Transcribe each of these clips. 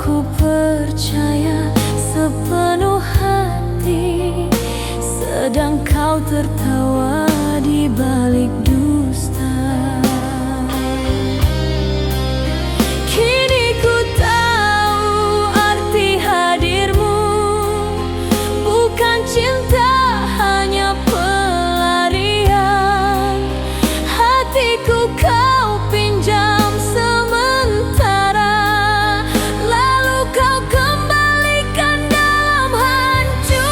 Aku percaya sepenuh hati, sedang kau tertawa di balik dusta. Kini ku tahu arti hadirmu, bukan cinta hanya pelarian. Hatiku kau pinjam sementara, lalu kau kembalikan dalam hancur.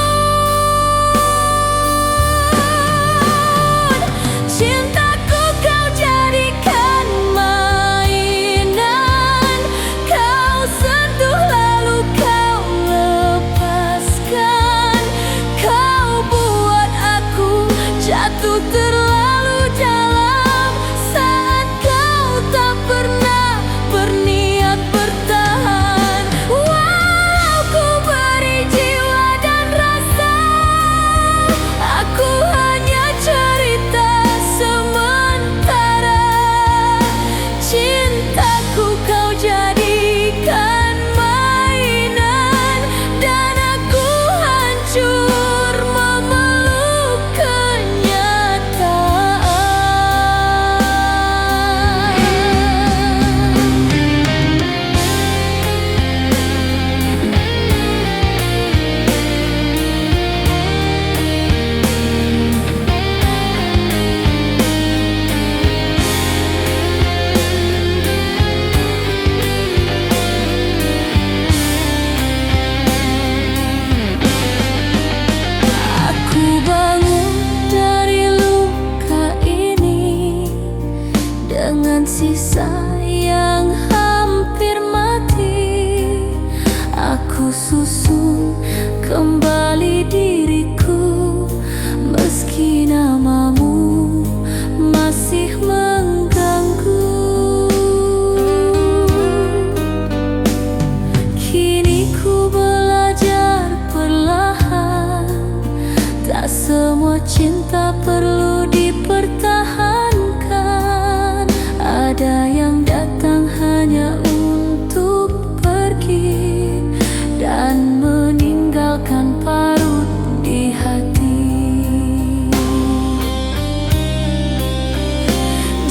Cintaku kau jadikan mainan, kau sentuh lalu kau lepaskan. Kau buat aku jatuh terlalu dalam, saat kau tak pernah berniat bertahan. Walau ku beri jiwa dan rasa, aku hanya cerita sementara. Cintaku kau jadikan mainan, dan aku hancur memeluk kenyataan. Aku bangun dari luka ini dengan sisa yang hampir mati. Aku susun kembali diriku, meski namamu masih mengganggu. Kini ku belajar perlahan, tak semua cinta perlu dipertahankan. Ada yang datang hanya untuk pergi dan meninggalkan parut di hati.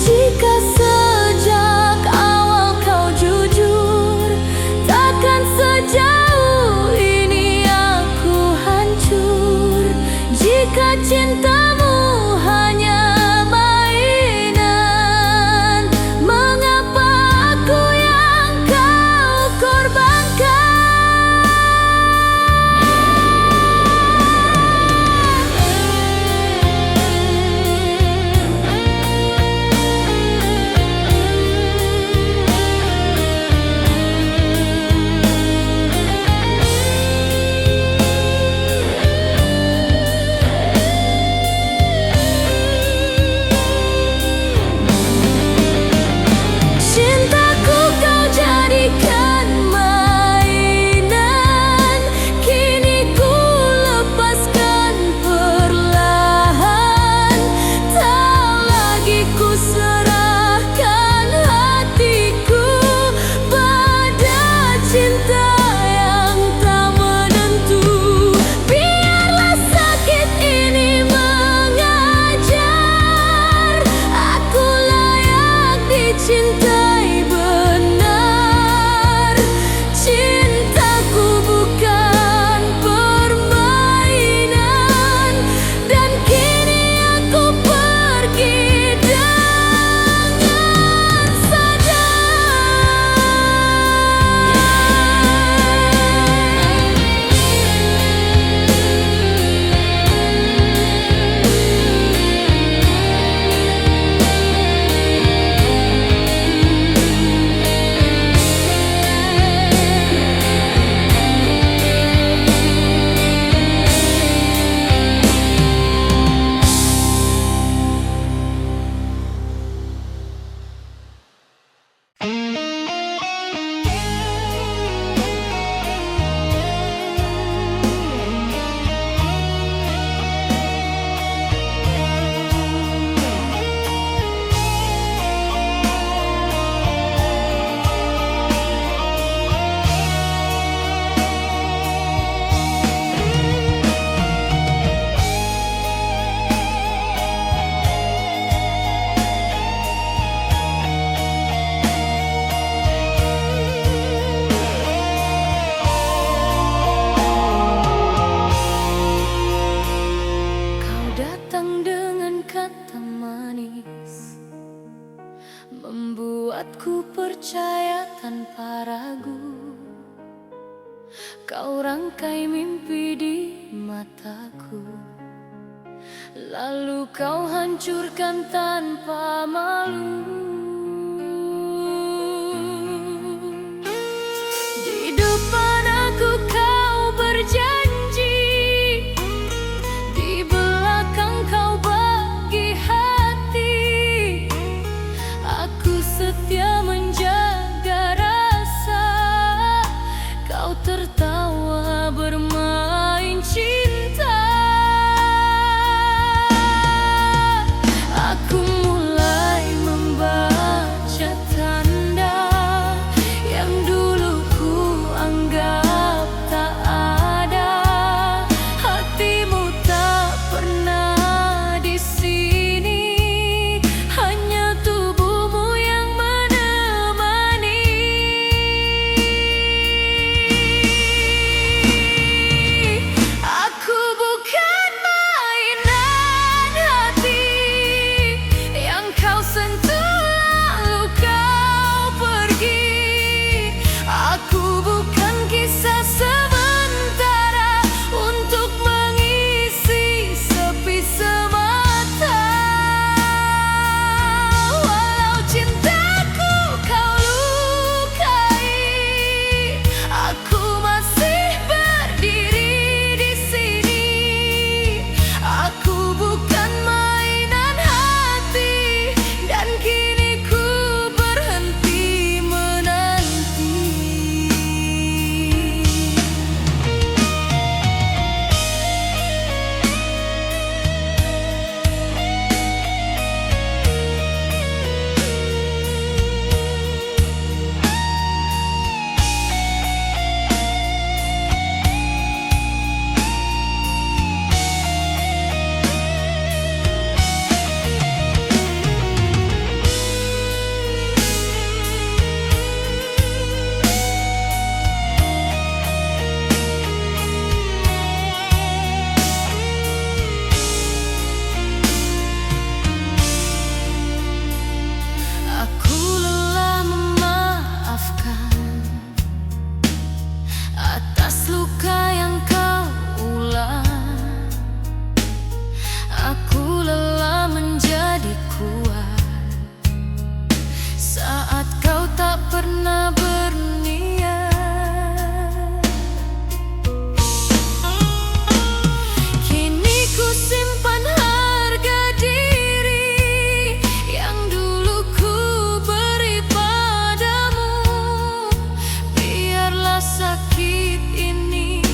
Jika sejak awal kau jujur, takkan sejauh ini aku hancur. Jika cinta Kau rangkai mimpi di mataku, lalu kau hancurkan tanpa malu. Di depan aku kau berjanji, di belakang kau bagi hati. Aku setia menjaga rasa, kau tertawa bermain cinta. Aku mulai membaca tanda yang dulu ku anggap tak ada. Hatimu tak pernah di sini, hanya tubuhmu yang menemani. Aku bukan mainan hati yang kau sentuh lalu kau pergi. Aku bukan kisah sementara untuk mengisi sepi semata. Walau cintaku kau lukai, aku masih berdiri di sini. Aku bukan mainan hati dan kini ku berhenti menanti. Aku lelah memaafkan atas luka yang kau ulang. Aku lelah menjadi kuat saat kau tak pernah berniat. Kini ku simpan harga diri yang dulu ku beri padamu. Biarlah sakit ini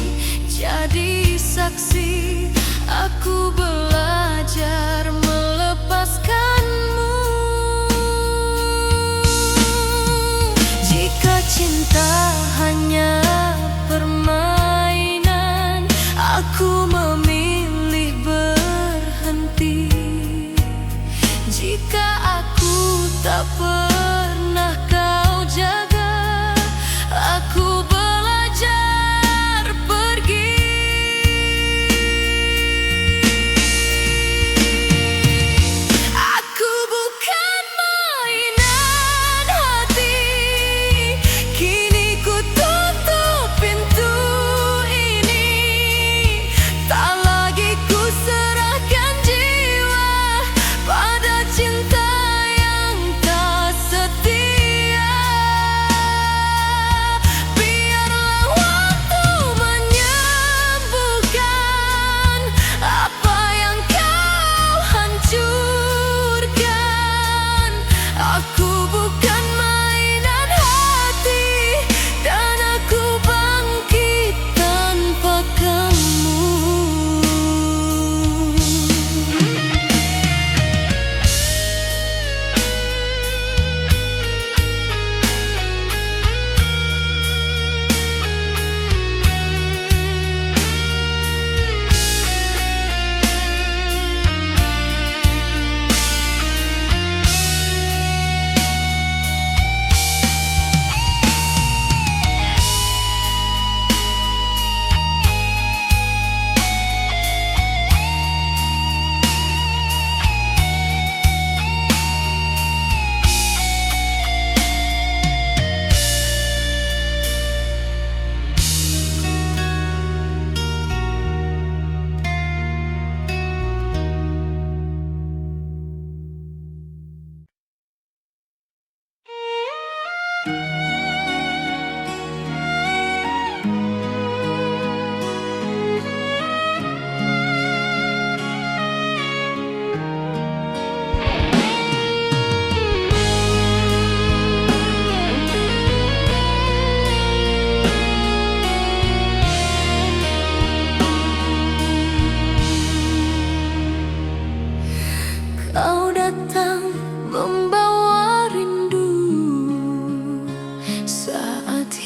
jadi saksi, aku belajar melepaskanmu. Jika cinta hanya permainan, aku memilih berhenti. Jika aku tak pernah kau jaga, aku belajar pergi.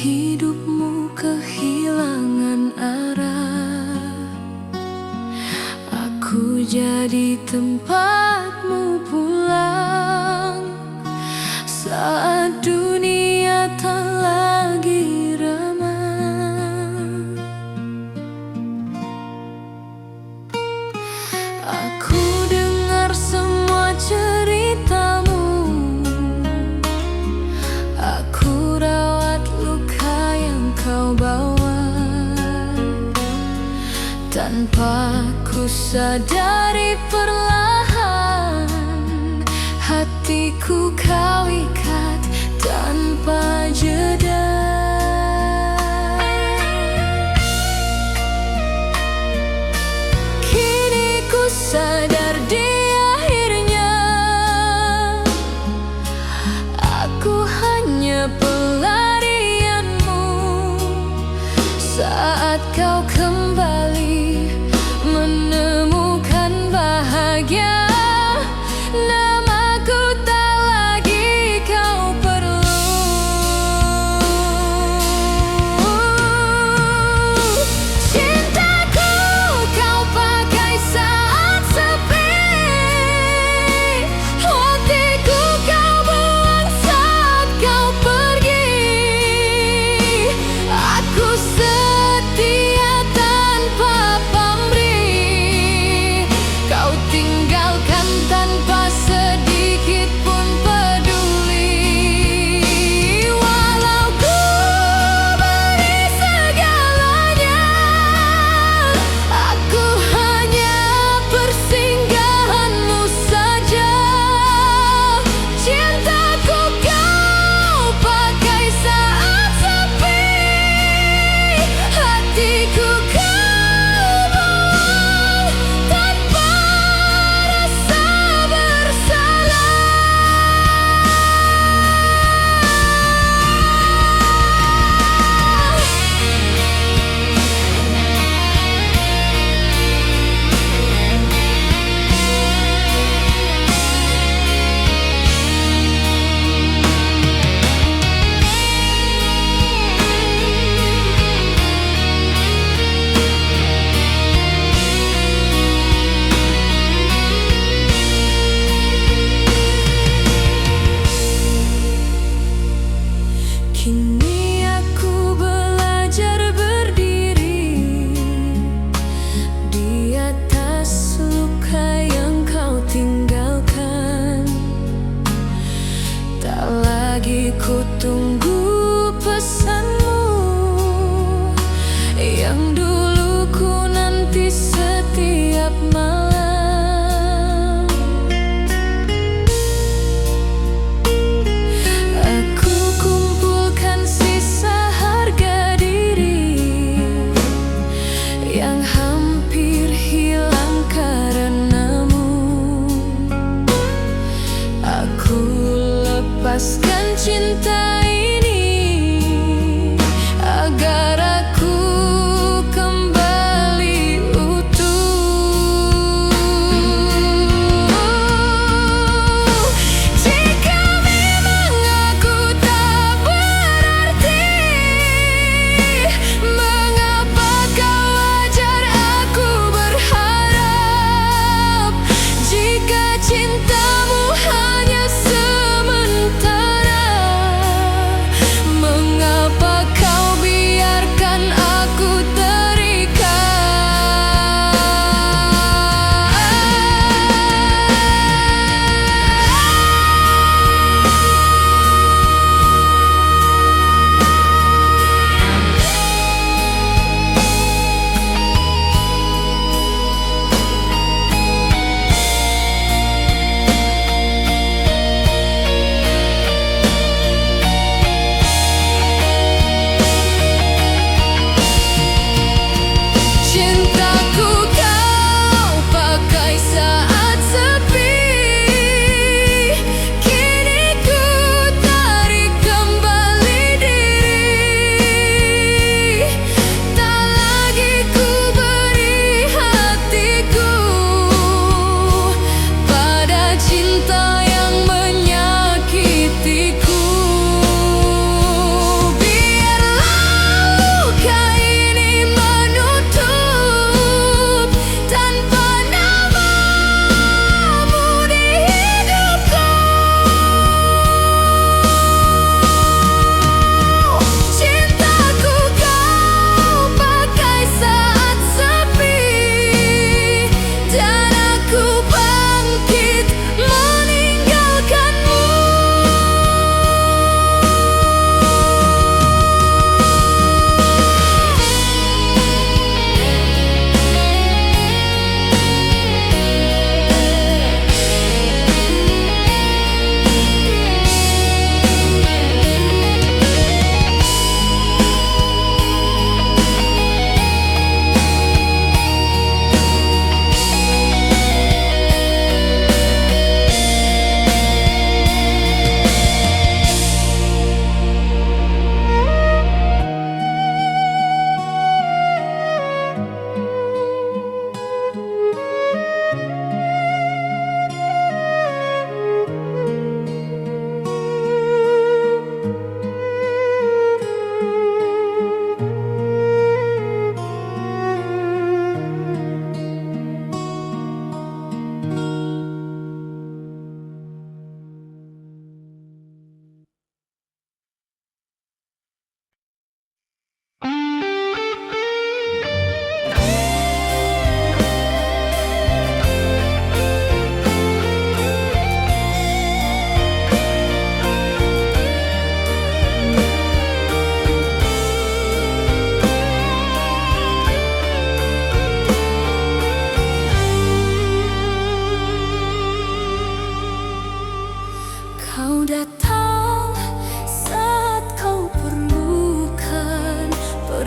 hidupmu kehilangan arah, aku jadi tempatmu pulang saat dunia tak lagi ramah. Aku dengar semua ceritamu, aku rawat luka yang kau bawa. Tanpa ku sadari perlahan, hatiku kau ikat tanpa jeda. Kini ku sadar di akhirnya, aku hanya pelarianmu saat kau kembali menemukan bahagia. Namaku tak lagi kau perlu. Cintaku kau pakai saat sepi, hatiku kau buang saat kau pergi. Aku setia tanpa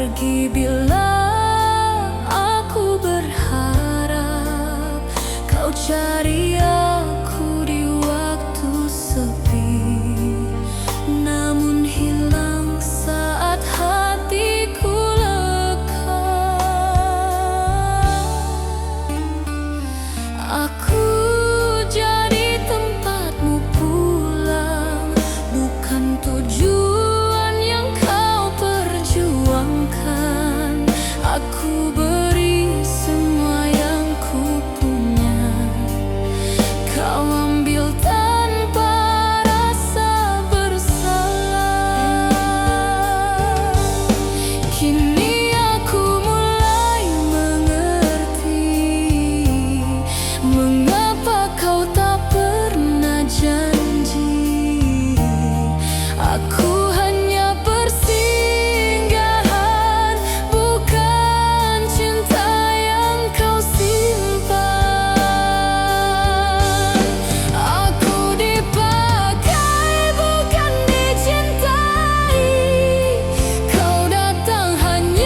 pergi bila aku berharap kau cari aku di waktu sepi, namun hilang saat hatiku lega. Aku jadi tempatmu pulang, bukan tujuan yang kau perjuangkan. Aku beri semua yang ku punya, kau ambil tanpa rasa bersalah. Kini aku mulai mengerti mengapa kau tak pernah janji. Aku hanya persinggahan, bukan cinta yang kau simpan. Aku dipakai, bukan dicintai. Kau datang hanya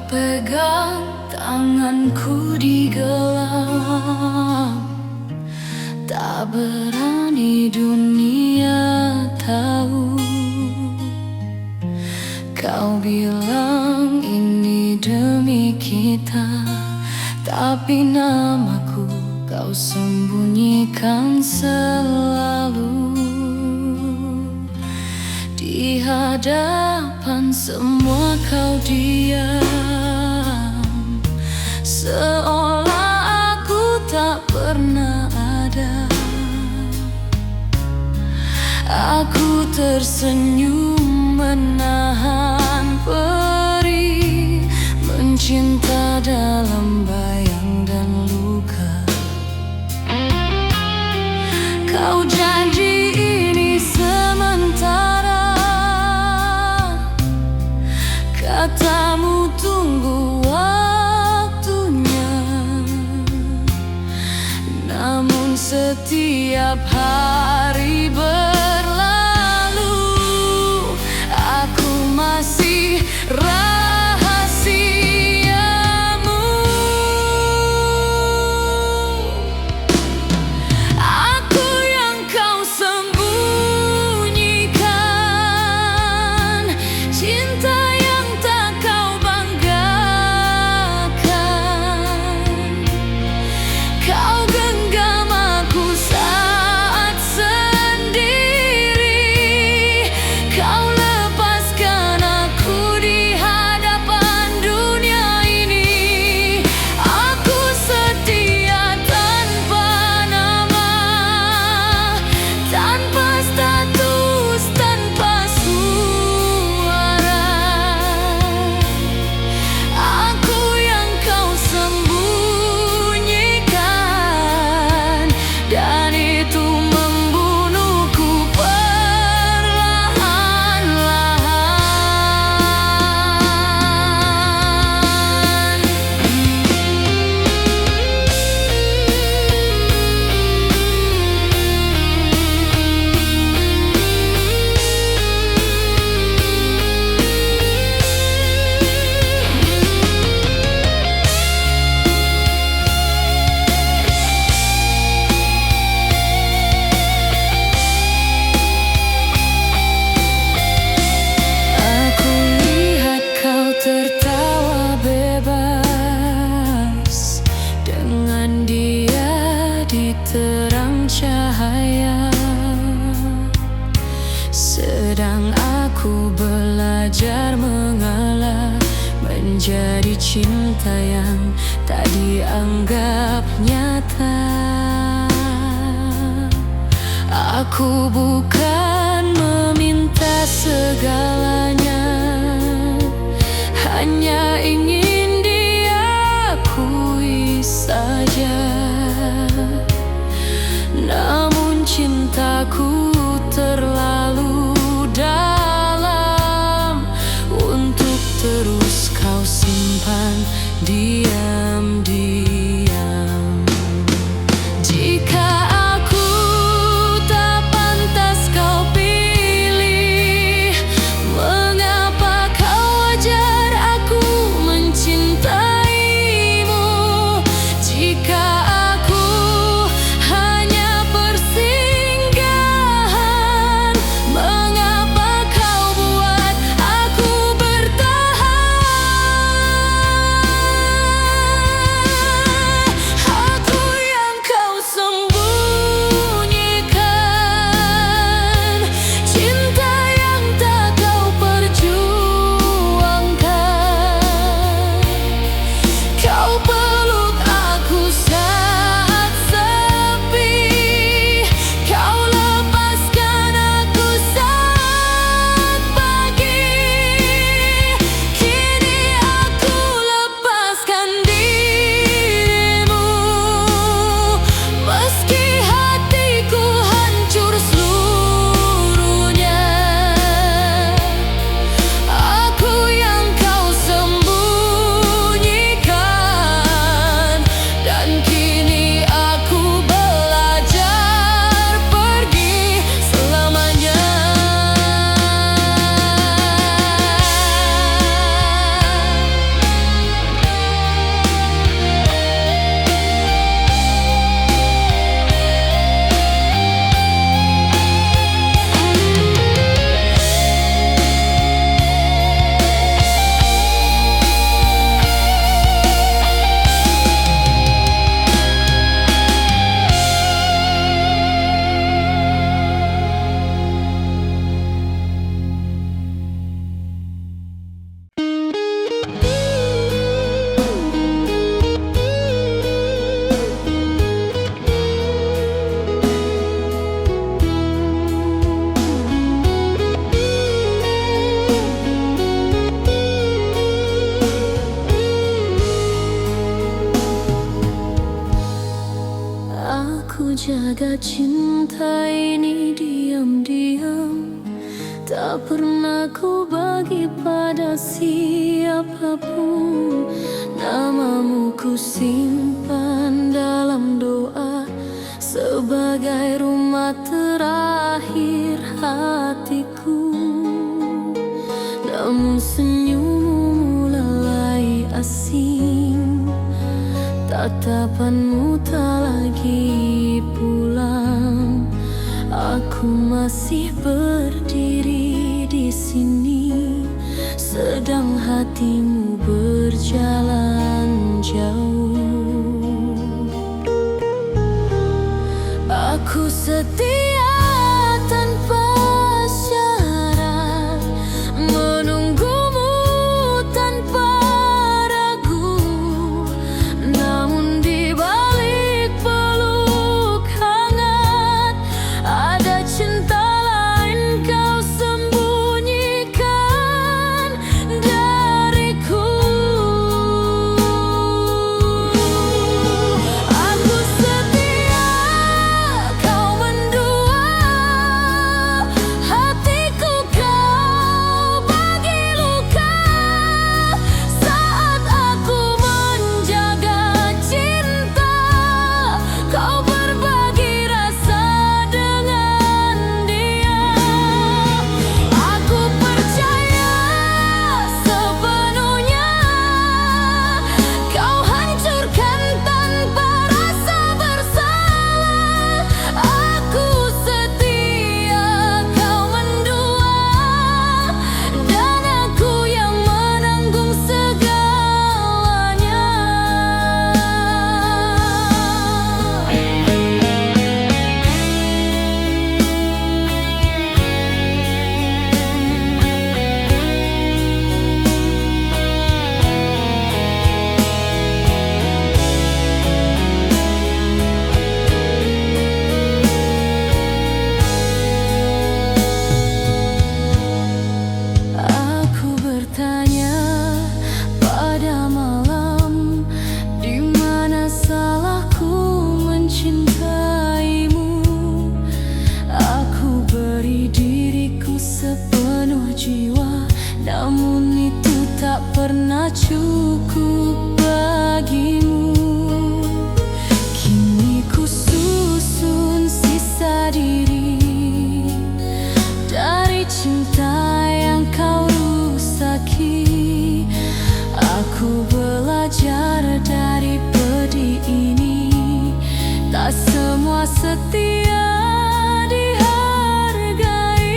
pegang tanganku di gelap, tak berani dunia tahu. Kau bilang ini demi kita, tapi namaku kau sembunyikan selalu. Di hadapan semua kau diam, seolah aku tak pernah ada. Aku tersenyum menahan perih, mencinta dalam bayang dan luka. Kau janji ini sementara, katamu tunggu waktunya. Namun setiap hari berlalu, aku masih rahasiamu. Aku yang kau sembunyikan, cinta yang tak kau banggakan. Kau genggam aku saat sendiri, kau lepaskan aku di hadapan dunia ini. Aku setia tanpa nama, tanpa status, tanpa suara. Aku yang kau sembunyikan, dan itu membunuhku perlahan-lahan. Aku lihat kau tertawa bebas dengan dia di terang cahaya, sedang aku belajar mengalah menjadi cinta yang tak dianggap nyata. Aku bukan meminta segalanya, hanya ingin diakui saja. Namun cintaku terlalu dalam untuk terus kau simpan diam-diam. Jika aku tak pantas kau pilih, mengapa kau ajar aku mencintai? menjaga cinta ini diam-diam. Tak pernah ku bagi pada siapapun. Namamu ku simpan dalam doa sebagai rumah terakhir hatiku. Namun senyummu mulai asing, tatapanmu tak lagi pulang. Aku masih berdiri di sini, sedang hatimu berjalan jauh. Aku setia tanpa syarat, menunggumu tanpa ragu. Namun di balik peluk hangat, ada cinta lain kau sembunyikan dariku. Aku setia, kau mendua, hatiku kau bagi luka. Saat aku menjaga cinta, kau berbagi rasa dengan dia. Aku percaya sepenuhnya, kau hancurkan tanpa rasa bersalah. Aku setia, kau mendua, dan aku yang menanggung segalanya. Aku bertanya pada malam, di mana salahku mencintaimu? Aku beri diriku sepenuh jiwa, namun itu tak pernah cukup bagimu. Kini ku susun sisa diri dari cinta yang kau rusaki. Aku belajar dari pedih ini, tak semua setia dihargai.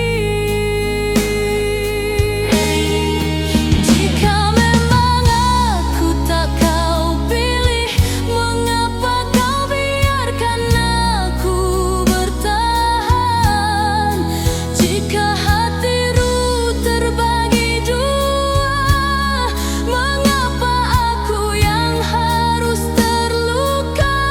Jika memang aku tak kau pilih, mengapa kau biarkan aku bertahan? Jika hatimu terbagi dua, mengapa aku yang harus terluka?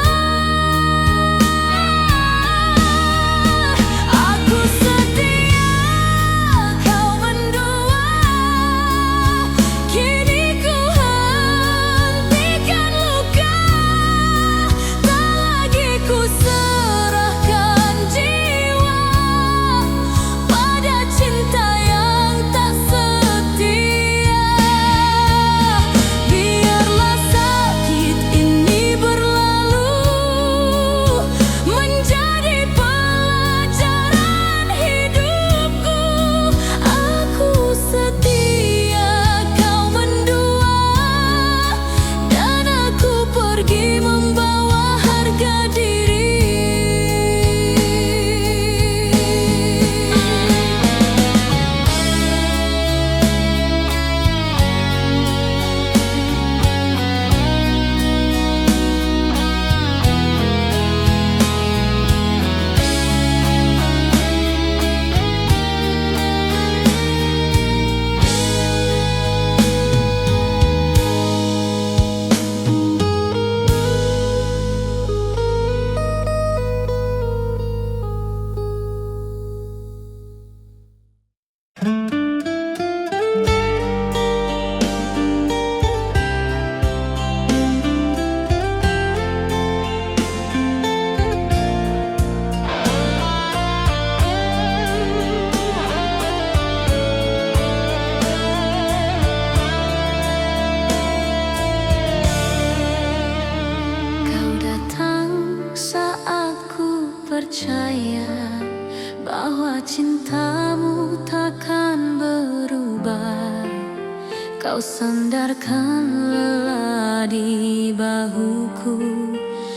sandarkan lelah di bahuku,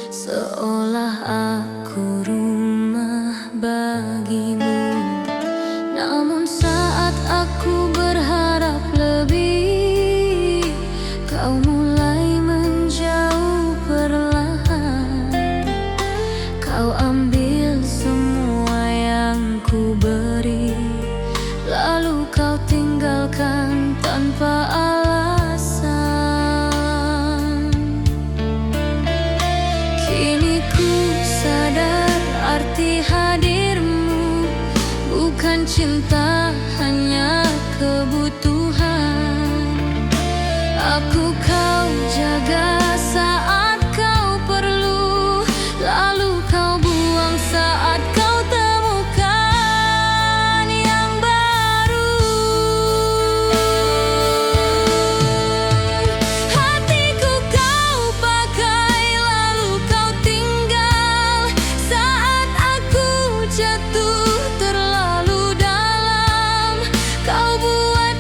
seolah aku rumah bagimu. Namun saat aku berharap lebih, kau mulai menjauh perlahan. Kau ambil semua yang ku beri, lalu kau tinggalkan tanpa alasan. Kini ku sadar arti hadirmu bukan cinta, hanya kebutuhan. Aku kau jaga saat kau perlu, lalu kau buang saat kau temukan yang baru. Hatiku kau pakai, lalu kau tinggal saat aku jatuh terlalu dalam. Kau buat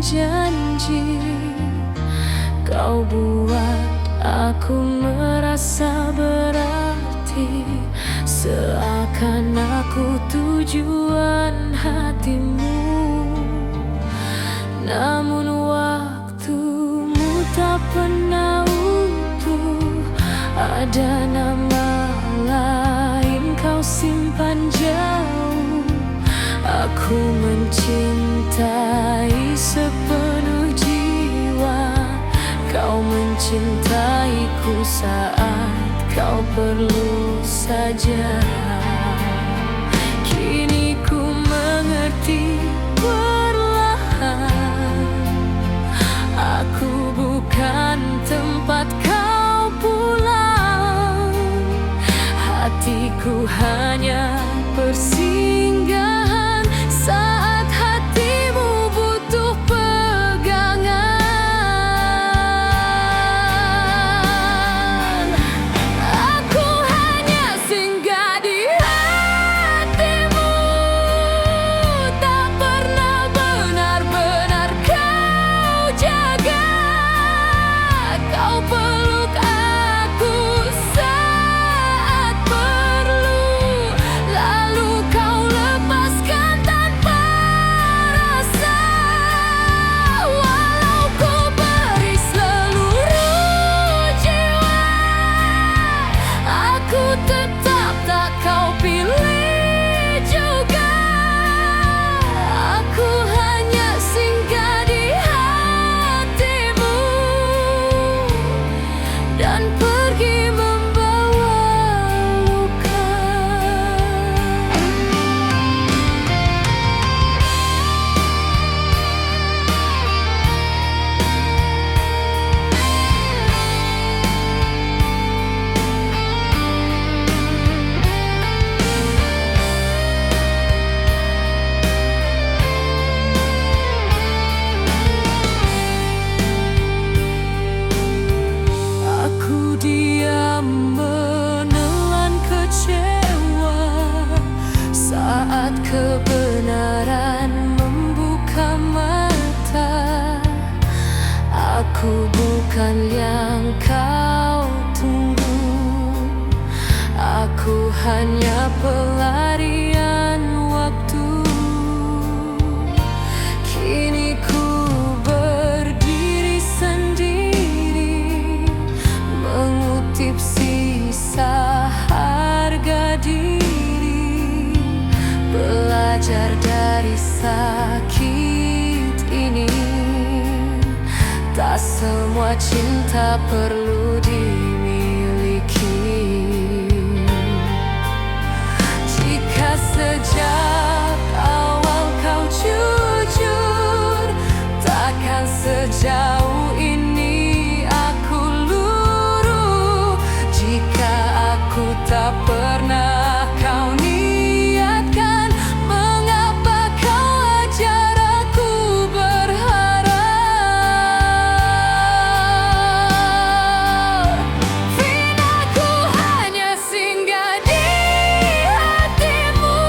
janji. Kau buat aku merasa berarti, seakan aku tujuan hatimu. Namun waktumu tak pernah utuh, ada nama lain kau simpan jauh. Aku mencintai sepenuh jiwa, kau mencintaiku saat kau perlu saja. Kini ku mengerti perlahan, aku bukan tempat kau pulang. Hatiku hanya persinggahan saat hatimu butuh pegangan. Aku hanya singgah di hatimu, tak pernah benar-benar kau jaga. Kau peluk aku saat perlu, lalu kau lepaskan tanpa rasa. Walau ku beri seluruh jiwa, aku tetap tak kau pilih juga. Aku hanya singgah di hatimu dan pergi membawa luka. Aku diam menelan kecewa saat kebenaran membuka mata. Aku bukan yang kau tunggu, aku hanya pelarian waktu. Kini ku berdiri sendiri, mengutip sisa harga diri, belajar dari sakit ini. Tak semua cinta perlu dimiliki. Jika sejak awal kau jujur, takkan sejauh ini aku luruh. Jika aku tak pernah kau niatkan, mengapa kau ajar aku berharap? Vina, ku hanya singgah di hatimu,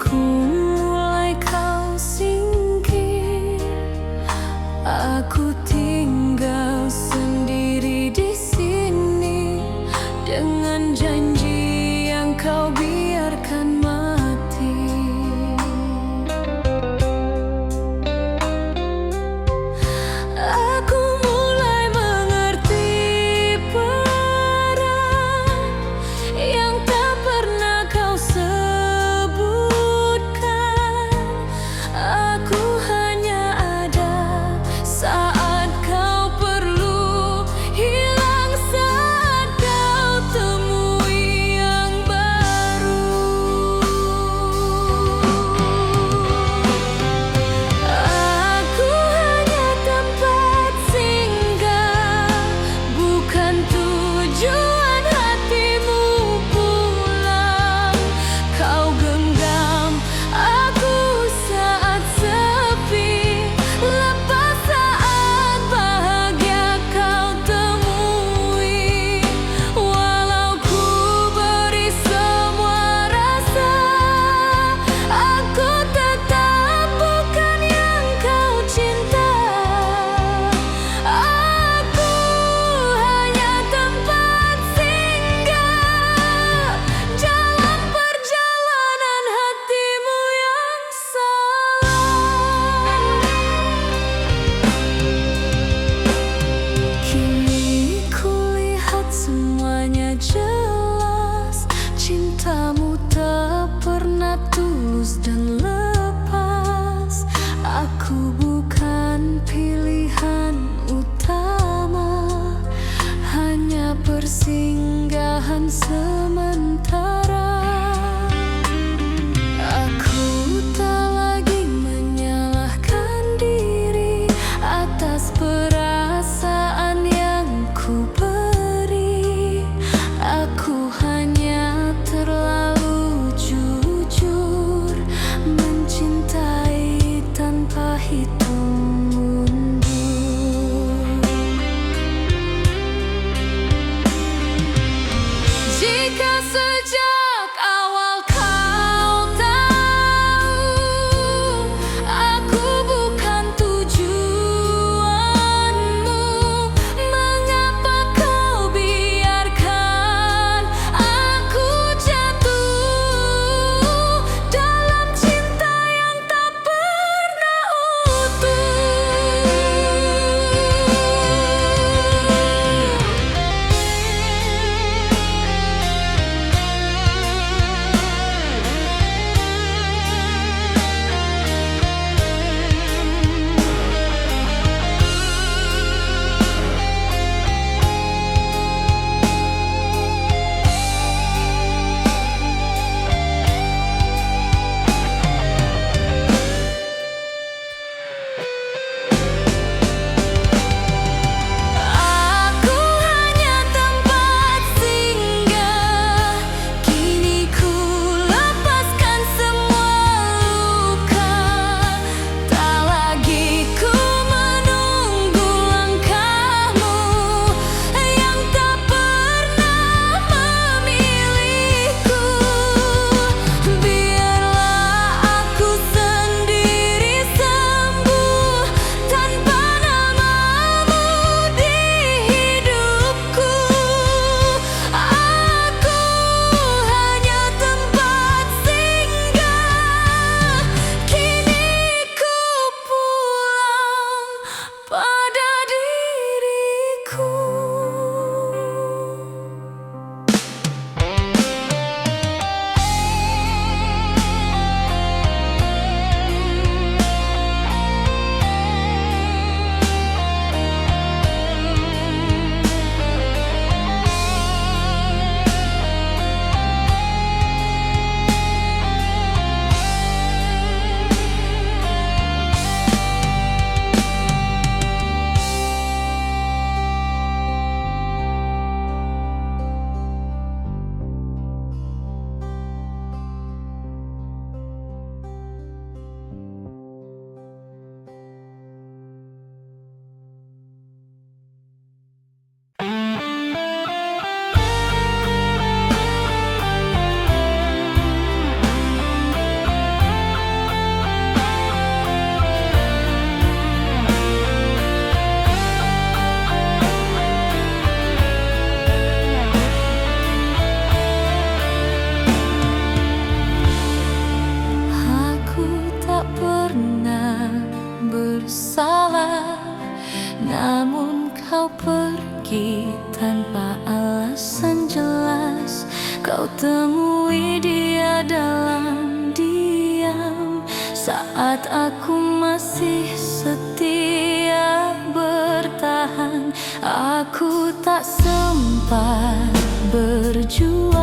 ku mulai kau singkir, aku tinggal sendiri di sini dengan janji yang kau biarkan mati. Aku mulai mengerti peran yang tak pernah kau sebutkan. Aku hanya ada saat kau perlu, hilang saat kau temui yang baru. Aku hanya tempat singgah, bukan tujuan hatimu pulang. Kau genggam aku saat sepi, lepas saat bahagia kau temui. Walau ku beri semua rasa, aku tetap bukan yang kau cinta. Aku hanya tempat singgah dalam perjalanan hatimu yang salah. Kini kulihat semuanya jelas, cintamu tak pernah tulus dan lepas. Aku bukan pilihan utama, hanya persinggahan sementara. Aku tak lagi menyalahkan diri atas perasaan yang ku beri. Aku hanya terlalu jujur, mencintai tanpa hitung mundur. Jika sejak awal kau tahu aku bukan tujuanmu, namun kau pergi tanpa alasan jelas. Kau temui dia dalam diam saat aku masih setia bertahan. Aku tak sempat berjuang